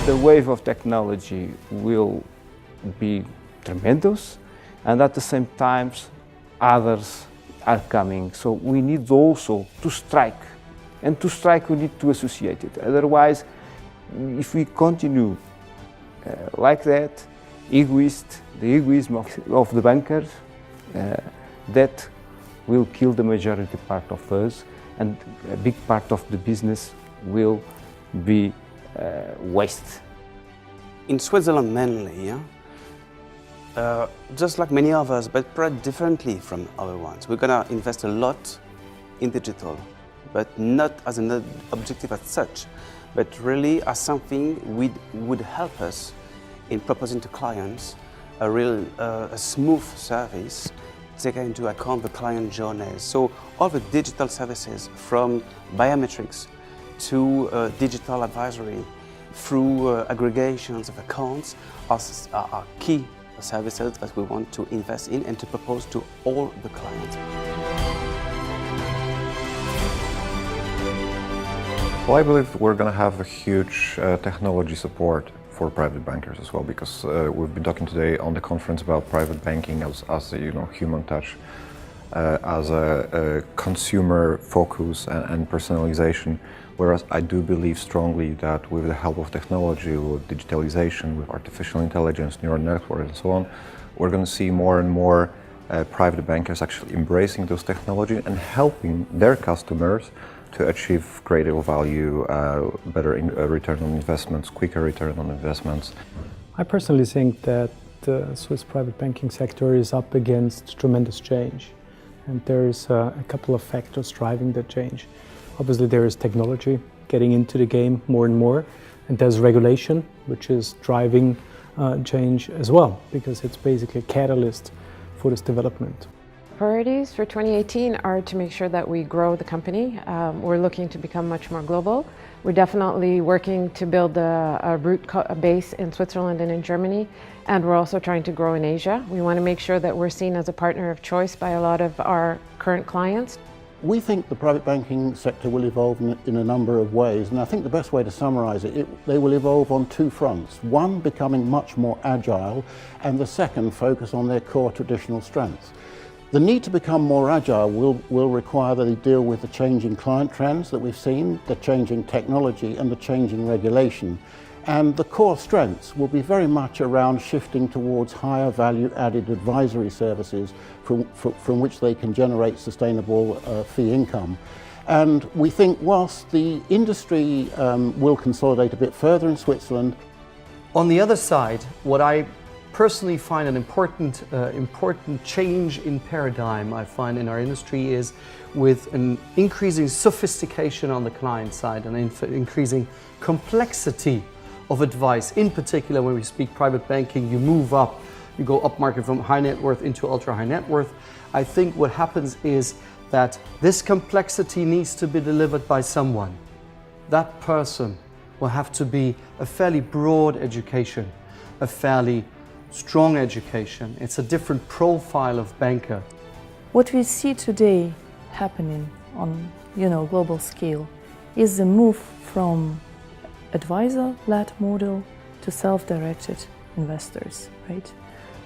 The wave of technology will be tremendous, and at the same time others are coming. So we need also to strike, and to strike we need to associate it. Otherwise, if we continue like that, the egoism of the bankers, that will kill the majority part of us, and a big part of the business will be waste. In Switzerland mainly, just like many of us, but perhaps differently from other ones, we're going to invest a lot in digital, but not as an objective as such, but really as something would help us in proposing to clients a smooth service, taking into account the client journeys. So all the digital services, from biometrics to digital advisory, through aggregations of accounts, are key services that we want to invest in and to propose to all the clients. Well, I believe we're going to have a huge technology support for private bankers as well, because we've been talking today on the conference about private banking as a, human touch, as a consumer focus and personalization. Whereas I do believe strongly that with the help of technology, with digitalization, with artificial intelligence, neural networks and so on, we're going to see more and more private bankers actually embracing those technologies and helping their customers to achieve greater value, better return on investments, quicker return on investments. I personally think that the Swiss private banking sector is up against tremendous change, and there's a couple of factors driving that change. Obviously, there is technology getting into the game more and more, and there's regulation, which is driving change as well, because it's basically a catalyst for this development. Priorities for 2018 are to make sure that we grow the company. We're looking to become much more global. We're definitely working to build a root base in Switzerland and in Germany, and we're also trying to grow in Asia. We want to make sure that we're seen as a partner of choice by a lot of our current clients. We think the private banking sector will evolve in a number of ways, and I think the best way to summarize it, they will evolve on two fronts. One, becoming much more agile, and the second, focus on their core traditional strengths. The need to become more agile will require that they deal with the changing client trends that we've seen, the changing technology and the changing regulation. And the core strengths will be very much around shifting towards higher value added advisory services from which they can generate sustainable fee income. And we think whilst the industry will consolidate a bit further in Switzerland. On the other side, what I personally find an important change in paradigm I find in our industry is with an increasing sophistication on the client side and increasing complexity of advice. In particular, when we speak private banking, you move up, you go up market from high net worth into ultra high net worth. I think what happens is that this complexity needs to be delivered by someone. That person will have to be a fairly broad education, a fairly strong education. It's a different profile of banker. What we see today happening on global scale is the move from advisor-led model to self-directed investors, right?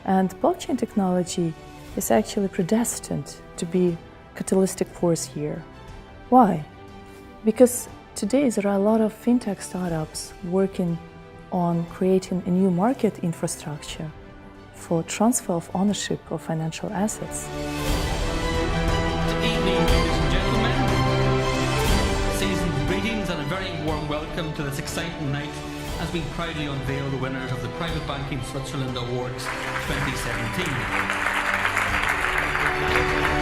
And blockchain technology is actually predestined to be a catalytic force here. Why? Because today there are a lot of fintech startups working on creating a new market infrastructure for transfer of ownership of financial assets. Good evening, ladies and gentlemen. Season's greetings and a very warm welcome to this exciting night as we proudly unveil the winners of the Private Banking Switzerland Awards 2017.